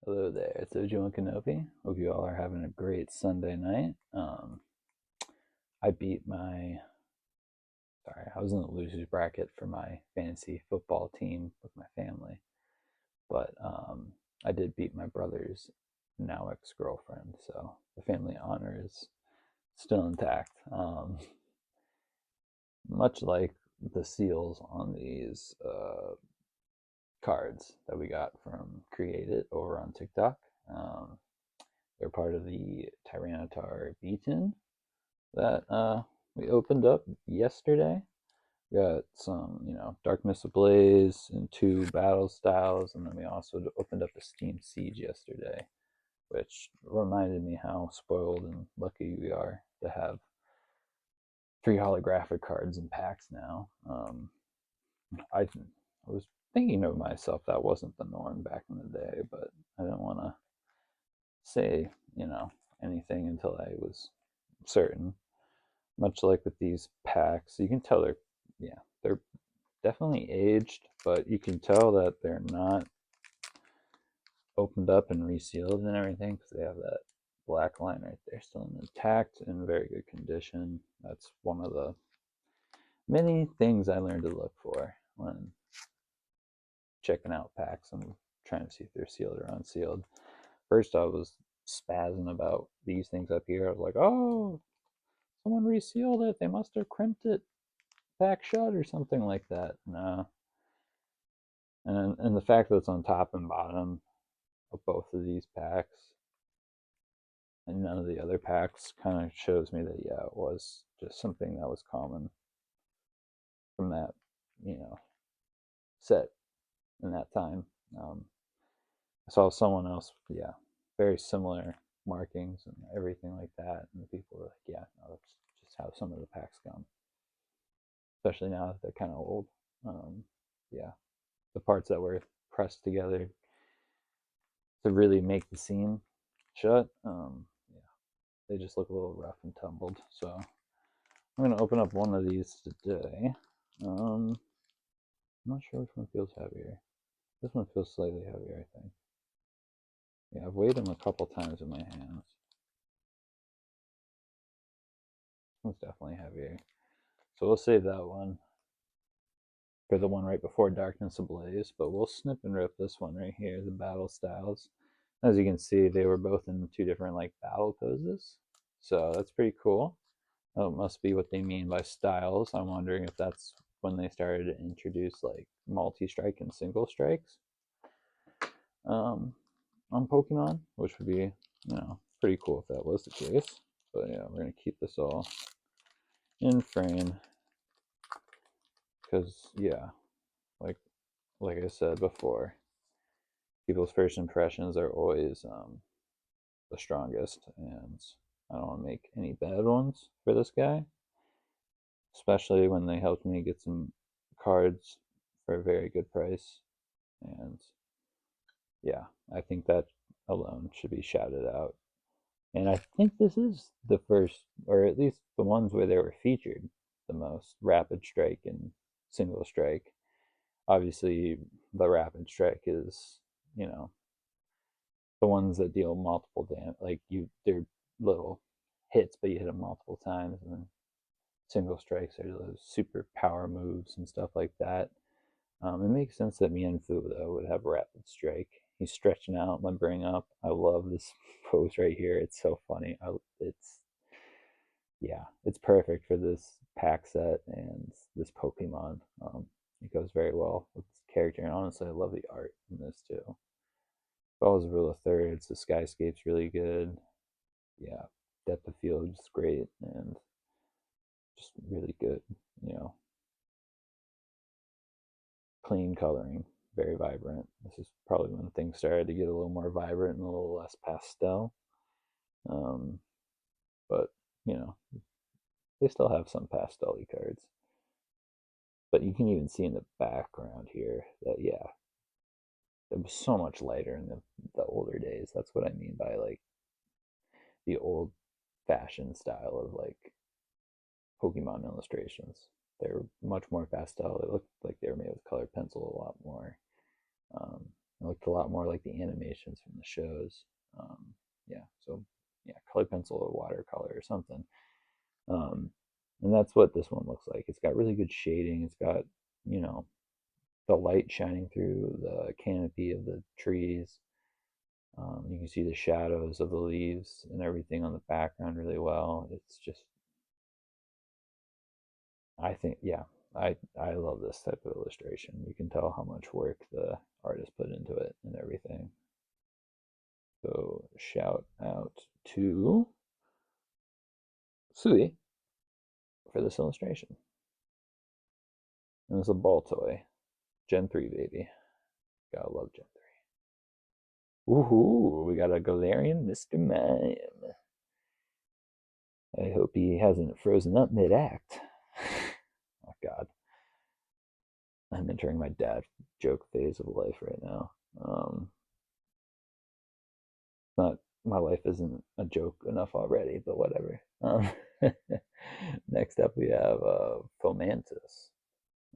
Hello there, it's Ojo and Kenobi. Hope you all are having a great Sunday night. I beat my, sorry, I was in the losers bracket for my fantasy football team with my family, but I did beat my brother's now ex-girlfriend, so the family honor is still intact. Much like the seals on these cards that we got from Create It over on TikTok. Um, they're part of the Tyranitar V that we opened up yesterday. We got some, Darkness Ablaze and two battle styles, and then we also opened up a Steam Siege yesterday, which reminded me how spoiled and lucky we are to have three holographic cards in packs now. I was thinking of myself that wasn't the norm back in the day, but I didn't want to say, anything until I was certain. Much like with these packs, you can tell they're definitely aged, but you can tell that they're not opened up and resealed and everything because they have that black line right there still intact in very good condition. That's one of the many things I learned to look for when checking out packs and trying to see if they're sealed or unsealed. First, I was spazzing about these things up here. I was like, oh, someone resealed it. They must have crimped it pack shut or something like that. No. And the fact that it's on top and bottom of both of these packs and none of the other packs kind of shows me that, yeah, it was just something that was common from that, set in that time. I saw someone else, yeah, very similar markings and everything like that. And the people were like, yeah, no, that's just how some of the packs come, especially now that they're kind of old. Yeah, the parts that were pressed together to really make the seam shut, yeah, they just look a little rough and tumbled. So I'm going to open up one of these today. I'm not sure which one feels heavier. This one feels slightly heavier, I think. Yeah, I've weighed them a couple times in my hands. This one's definitely heavier. So we'll save that one for the one right before Darkness Ablaze, but we'll snip and rip this one right here, the battle styles. As you can see, they were both in two different like battle poses, so that's pretty cool. Oh, it must be what they mean by styles. I'm wondering if that's when they started to introduce like multi-strike and single strikes on Pokemon, which would be, pretty cool if that was the case. But yeah, we're gonna keep this all in frame because, yeah, like I said before, people's first impressions are always the strongest, and I don't want to make any bad ones for this guy, especially when they helped me get some cards for a very good price. And yeah, I think that alone should be shouted out. And I think this is the first, or at least the ones where they were featured the most, Rapid Strike and Single Strike. Obviously, the Rapid Strike is, the ones that deal multiple damage. Like they're little hits, but you hit them multiple times. And then single strikes are those super power moves and stuff like that. It makes sense that Mienfoo though would have Rapid Strike. He's stretching out, limbering up. I love this pose right here. It's so funny. It's perfect for this pack set and this Pokemon. It goes very well with this character, and honestly, I love the art in this too. Follows the rule of thirds. The skyscape's really good. Yeah, depth of field is great and just really good. You know, clean coloring, very vibrant. This is probably when things started to get a little more vibrant and a little less pastel. Um, but you know, they still have some pastel cards. But you can even see in the background here that, yeah, it was so much lighter in the older days. That's what I mean by like the old fashioned style of like Pokemon illustrations. They're much more pastel. It looked like they were made with colored pencil a lot more. Um, It looked a lot more like the animations from the shows. Yeah, so yeah, colored pencil or watercolor or something. And that's what this one looks like. It's got really good shading. It's got, you know, the light shining through the canopy of the trees. You can see the shadows of the leaves and everything on the background really well. It's just, I think, yeah, I love this type of illustration. You can tell how much work the artist put into it and everything. So shout out to Sui for this illustration. And it's a ball toy. Gen 3, baby. Gotta love Gen 3. Woohoo! We got a Galarian Mr. Mime. I hope he hasn't frozen up mid-act. Oh, God. I'm entering my dad joke phase of life right now. Not my life isn't a joke enough already, but whatever. Next up, we have Fomantis.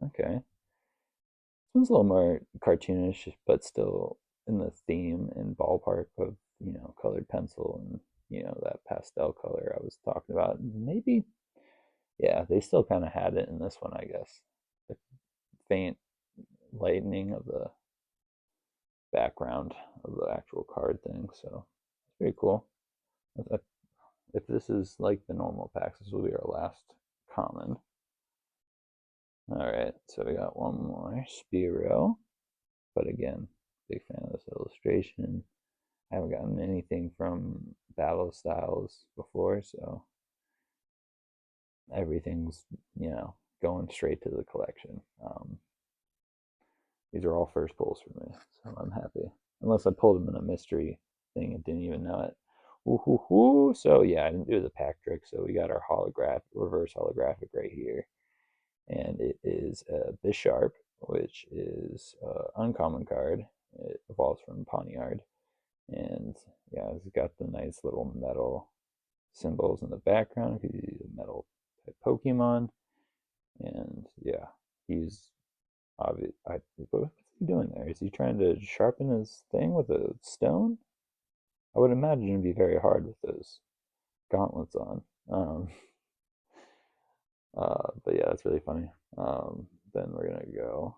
Okay, this one's a little more cartoonish, but still in the theme and ballpark of, you know, colored pencil and, you know, that pastel color I was talking about. Maybe, yeah, they still kind of had it in this one, I guess. The faint lightening of the background of the actual card thing, so it's pretty cool. If this is like the normal packs, this will be our last common. Alright, so we got one more Spearow, but again, big fan of this illustration. I haven't gotten anything from Battle Styles before, so everything's, you know, going straight to the collection. These are all first pulls for me, so I'm happy. Unless I pulled them in a mystery thing and didn't even know it. Ooh. So yeah, I didn't do the pack trick, so we got our reverse holographic right here. And it is a Bisharp, which is an uncommon card. It evolves from Pawniard. And yeah, it's got the nice little metal symbols in the background because he's a metal type Pokemon. And yeah, he's obvious. What's he doing there? Is he trying to sharpen his thing with a stone? I would imagine it'd be very hard with those gauntlets on. But yeah, it's really funny. Then we're gonna go,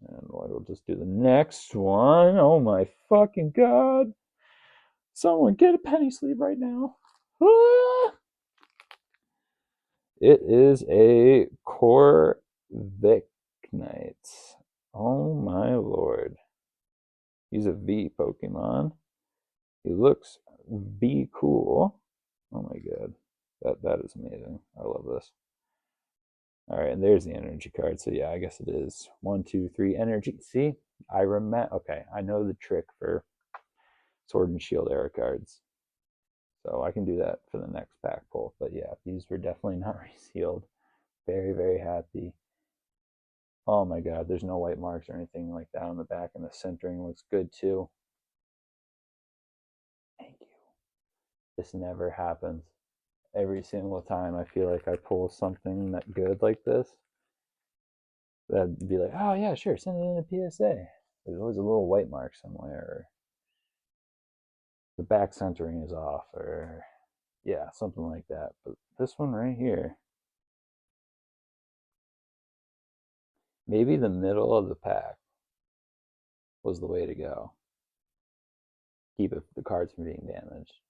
and we'll just do the next one. Oh my fucking god! Someone get a penny sleeve right now. Ah! It is a Corviknight. Oh my lord! He's a V Pokemon. He looks V cool. Oh my god, that is amazing. I love this. All right, and there's the energy card. So yeah, I guess it is 1, 2, 3 energy. See, I remember. Okay, I know the trick for Sword and Shield era cards, so I can do that for the next pack pull. But yeah, these were definitely not resealed. Very, very happy. Oh my god, there's no white marks or anything like that on the back, and the centering looks good too. Thank you. This never happens. Every single time I feel like I pull something that good like this, that'd be like, oh yeah, sure, send it in a PSA. There's always a little white mark somewhere, or the back centering is off, or yeah, something like that. But this one right here, maybe the middle of the pack was the way to go. Keep the cards from being damaged.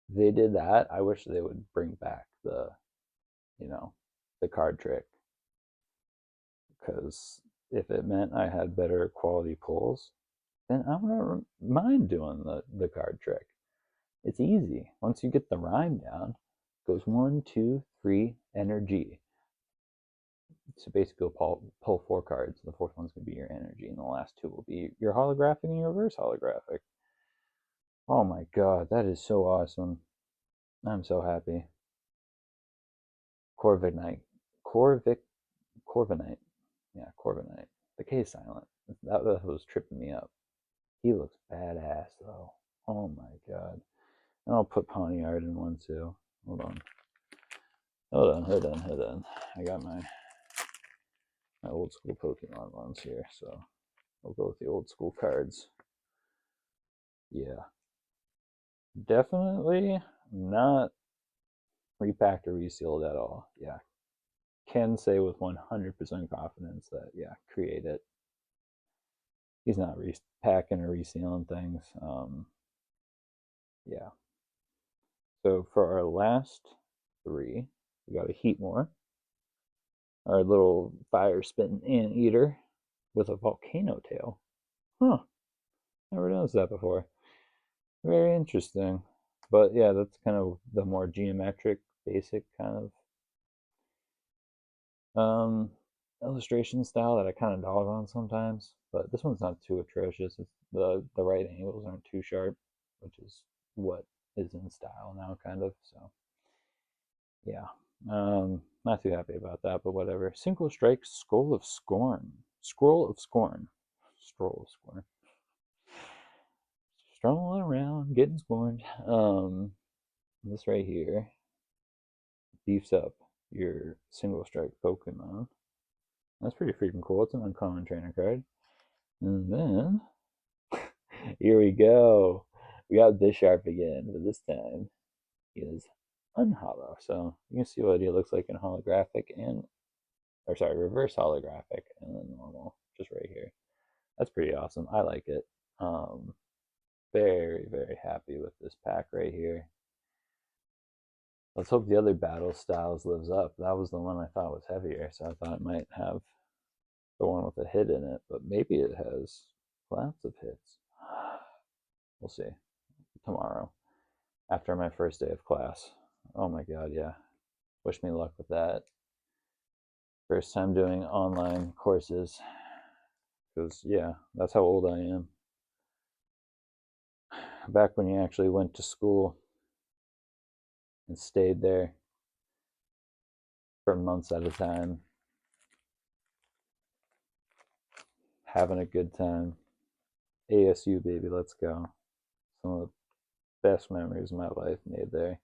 If they did that, I wish they would bring back the, you know, the card trick. Because if it meant I had better quality pulls, then I wouldn't mind doing the card trick. It's easy. Once you get the rhyme down, it goes 1, 2, 3, energy. So basically, pull 4 cards. The fourth one's going to be your energy, and the last 2 will be your holographic and your reverse holographic. Oh my god, that is so awesome. I'm so happy. Corviknight. Corviknight. Yeah, Corviknight. The K is silent. That was tripping me up. He looks badass, though. Oh my god. And I'll put Pawniard in one, too. Hold on. I got my old school Pokemon ones here, so We'll go with the old school cards. Yeah, definitely not repacked or resealed at all. Yeah, can say with 100% confidence that, yeah, create it. He's not repacking or resealing things. Yeah. So for our last three, we got a Heatmore, our little fire spitting anteater with a volcano tail. Huh. Never noticed that before. Very interesting. But yeah, that's kind of the more geometric, basic kind of illustration style that I kind of dog on sometimes. But this one's not too atrocious. It's the right angles aren't too sharp, which is what is in style now, kind of. So yeah, not too happy about that, but whatever. Single strike, Scroll of Scorn, Scroll of Scorn, Stroll of Scorn. Strolling around, getting scorned. This right here beefs up your single strike Pokemon. That's pretty freaking cool. It's an uncommon trainer card. And then here we go. We got Bisharp again, but this time he is unhollow. So you can see what he looks like in holographic and, or sorry, reverse holographic and then normal, just right here. That's pretty awesome. I like it. Very, very happy with this pack right here. Let's hope the other battle styles lives up. That was the one I thought was heavier, so I thought it might have the one with a hit in it, but maybe it has lots of hits. We'll see tomorrow after my first day of class. Oh my god, yeah. Wish me luck with that. First time doing online courses, because yeah, that's how old I am. Back when you actually went to school and stayed there for months at a time, having a good time. ASU, baby, let's go. Some of the best memories of my life made there.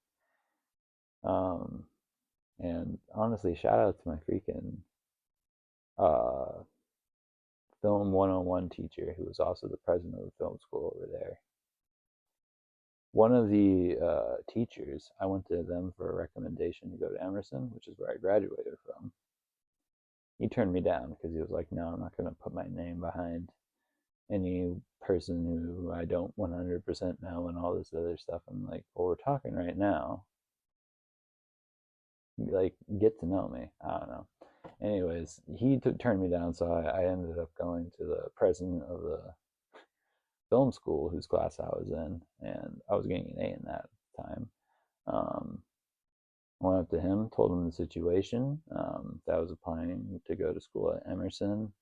And honestly, shout out to my freaking film 101 teacher, who was also the president of the film school over there. One of the teachers, I went to them for a recommendation to go to Emerson, which is where I graduated from. He turned me down because he was like, no, I'm not going to put my name behind any person who I don't 100% know and all this other stuff. I'm like, well, we're talking right now. Like, get to know me. I don't know. Anyways, he turned me down, so I ended up going to the president of the film school whose class I was in, and I was getting an A in that time. I went up to him, told him the situation, that I was applying to go to school at Emerson.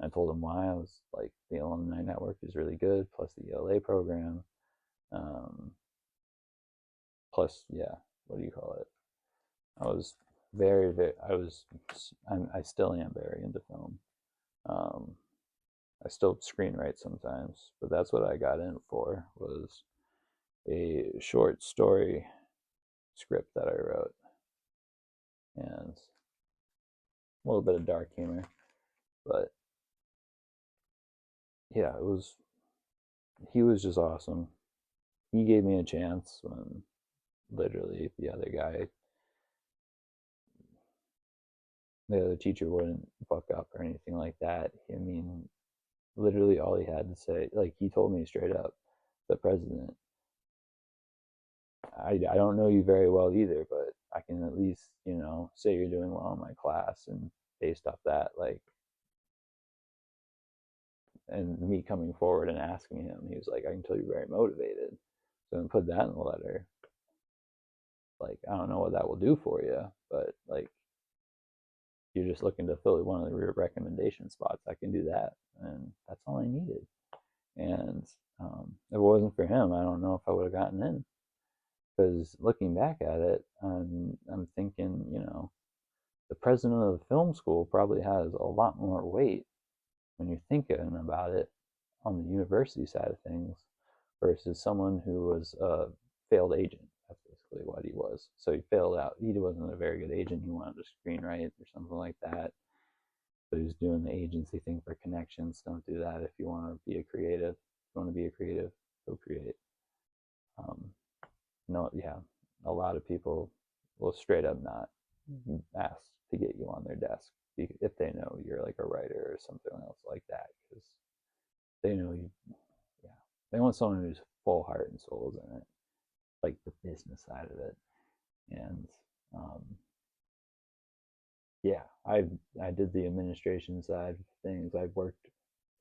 I told him why. I was like, the alumni network is really good, plus the ELA program, plus, yeah, what do you call it? I was very, very, I still am very into film. I still screenwrite sometimes, but that's what I got in for, was a short story script that I wrote, and a little bit of dark humor, but yeah, he was just awesome. He gave me a chance when literally the other teacher wouldn't fuck up or anything like that. I mean, literally all he had to say, like, he told me straight up, the president, I don't know you very well either, but I can at least, say you're doing well in my class, and based off that, like, and me coming forward and asking him, he was like, I can tell you're very motivated. So I put that in the letter. Like, I don't know what that will do for you, but like, you're just looking to fill one of the recommendation spots, I can do that. And that's all I needed. And if it wasn't for him, I don't know if I would have gotten in. Because looking back at it, I'm thinking, the president of the film school probably has a lot more weight when you're thinking about it on the university side of things versus someone who was a failed agent. That's basically what he was. So he failed out. He wasn't a very good agent. He wanted to screenwrite or something like that. who's doing the agency thing for connections, don't do that. If you want to be a creative, go create. No, yeah, a lot of people will straight up not ask to get you on their desk if they know you're like a writer or something else like that, because they know you. Yeah, they want someone who's full heart and souls in it, like the business side of it. And um, yeah, I did the administration side of things. I've worked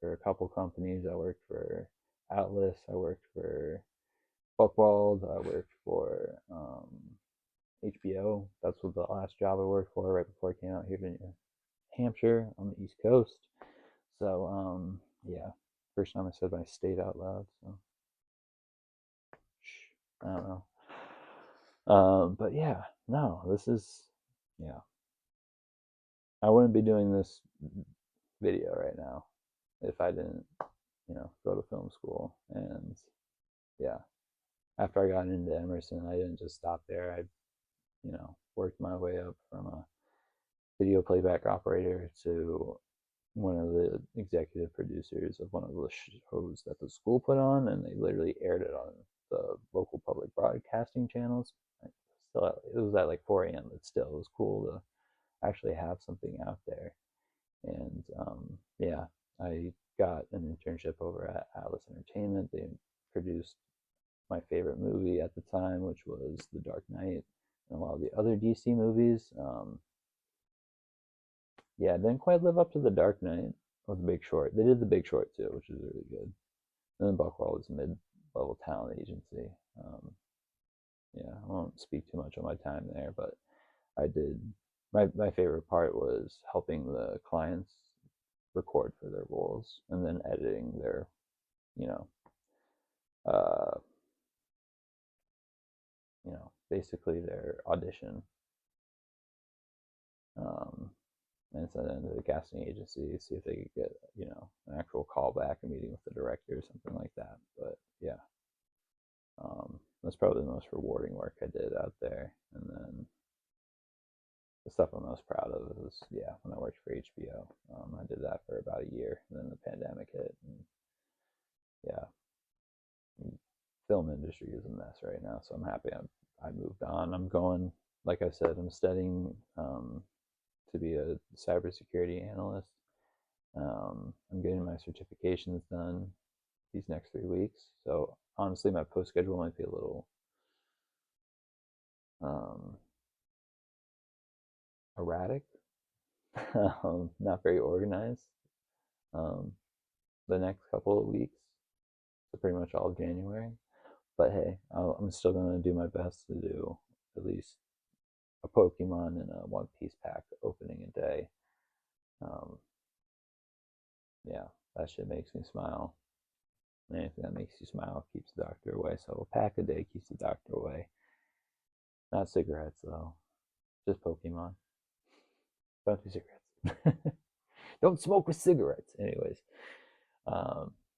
for a couple companies. I worked for Atlas. I worked for Buckwald. I worked for HBO. That's what the last job I worked for right before I came out here to New Hampshire on the East Coast. So yeah, first time I said my state out loud. So I don't know. But yeah, no, this is, yeah. I wouldn't be doing this video right now if I didn't, go to film school. And yeah, after I got into Emerson, I didn't just stop there. I, worked my way up from a video playback operator to one of the executive producers of one of the shows that the school put on, and they literally aired it on the local public broadcasting channels. Still, it was at like 4 a.m., but still, it was cool to actually have something out there. And yeah, I got an internship over at Atlas Entertainment. They produced my favorite movie at the time, which was The Dark Knight, and a lot of the other DC movies. Yeah, didn't quite live up to The Dark Knight or The Big Short. They did The Big Short too, which was really good. And then Buckwald was a mid-level talent agency. Yeah, I won't speak too much on my time there, but I did. My favorite part was helping the clients record for their roles and then editing their, uh, basically their audition. And send it into the casting agency, see if they could get, an actual callback, a meeting with the director or something like that. But yeah, that's probably the most rewarding work I did out there. And then the stuff I'm most proud of is, yeah, when I worked for HBO. I did that for about a year, and then the pandemic hit. And yeah, the film industry is a mess right now, so I'm happy I moved on. I'm going, like I said, I'm studying to be a cybersecurity analyst. I'm getting my certifications done these next 3 weeks. So honestly, my post schedule might be a little erratic, not very organized. The next couple of weeks, so pretty much all of January. But hey, I'm still going to do my best to do at least a Pokemon and a One Piece pack opening a day. Yeah, that shit makes me smile. Anything that makes you smile keeps the doctor away. So a pack a day keeps the doctor away. Not cigarettes though, just Pokemon. Don't do cigarettes. Don't smoke with cigarettes. Anyways,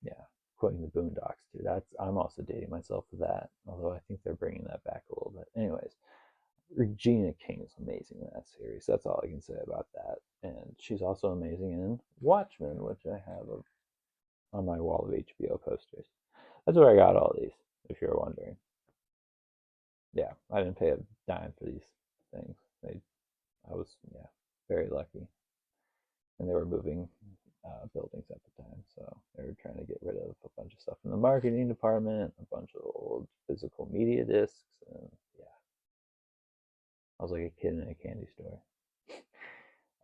yeah, quoting the Boondocks too. I'm also dating myself for that. Although I think they're bringing that back a little bit. Anyways, Regina King is amazing in that series. That's all I can say about that. And she's also amazing in Watchmen, which I have on my wall of HBO posters. That's where I got all these, if you're wondering. Yeah, I didn't pay a dime for these things. I was, yeah, very lucky. And they were moving buildings at the time, so they were trying to get rid of a bunch of stuff in the marketing department, a bunch of old physical media discs, and yeah, I was like a kid in a candy store.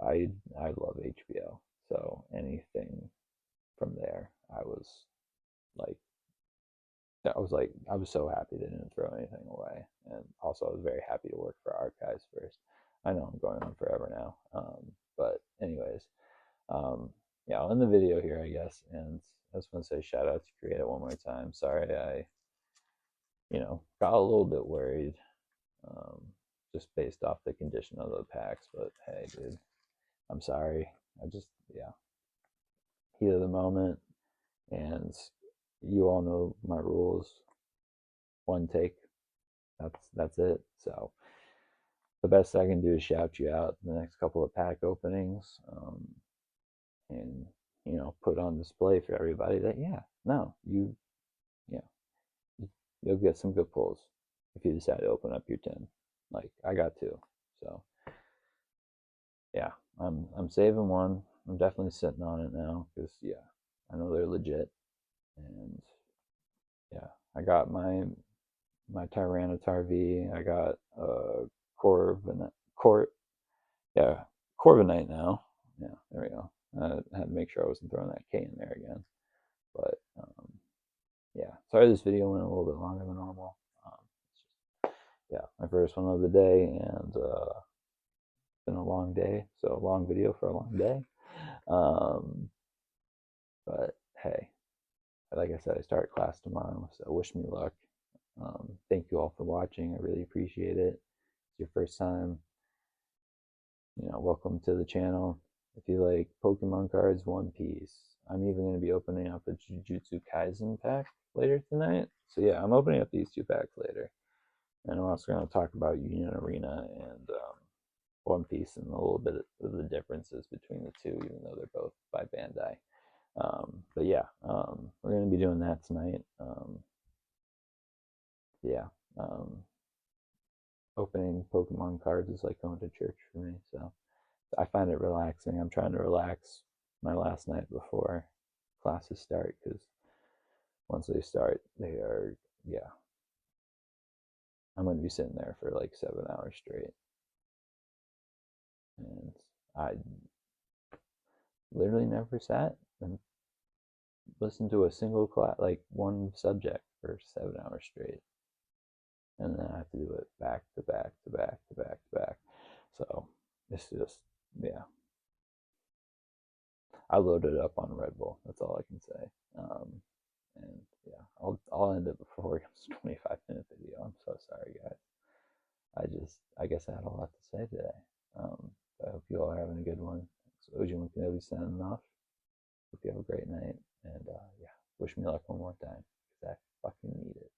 I love HBO, so anything from there, like, I was so happy they didn't throw anything away, and also I was very happy to work for Archives first. I know I'm going on forever now, but anyways, yeah, I'll end the video here, I guess, and I just want to say shout out to Create It one more time. Sorry, I, got a little bit worried, just based off the condition of the packs, but hey, dude, I'm sorry. Yeah, heat of the moment, and you all know my rules. One take. That's it. So the best I can do is shout you out in the next couple of pack openings. and put on display for everybody that no, you'll get some good pulls if you decide to open up your tin. Like I got two. So yeah, I'm saving one. I'm definitely sitting on it now because I know they're legit. And yeah, I got my Tyranitar V. I got Cor yeah, Corviknight now. Yeah, there we go. I had to make sure I wasn't throwing that K in there again. But yeah, sorry this video went a little bit longer than normal. Yeah, my first one of the day, and it's been a long day, so a long video for a long day. But hey, like I said, I start class tomorrow, so wish me luck. Thank you all for watching. I really appreciate it. It's your first time, welcome to the channel. If you like Pokemon cards, One Piece, I'm even going to be opening up a Jujutsu Kaisen pack later tonight. So yeah, I'm opening up these two packs later. And I'm also going to talk about Union Arena and One Piece and a little bit of the differences between the two, even though they're both by Bandai. But yeah, we're going to be doing that tonight. Yeah, opening Pokemon cards is like going to church for me, so I find it relaxing. I'm trying to relax my last night before classes start, because once they start, they are, I'm going to be sitting there for like 7 hours straight. And I literally never sat and listened to a single class, like one subject, for 7 hours straight. And then I have to do it back to back to back to back to back. So it's just, I loaded up on Red Bull. That's all I can say. And yeah, I'll end it before it comes to 25-minute video. I'm so sorry, guys. I guess I had a lot to say today. I hope you all are having a good one. So Ojin Kenobi signing off. Hope you have a great night. And yeah, wish me luck one more time, because I fucking need it.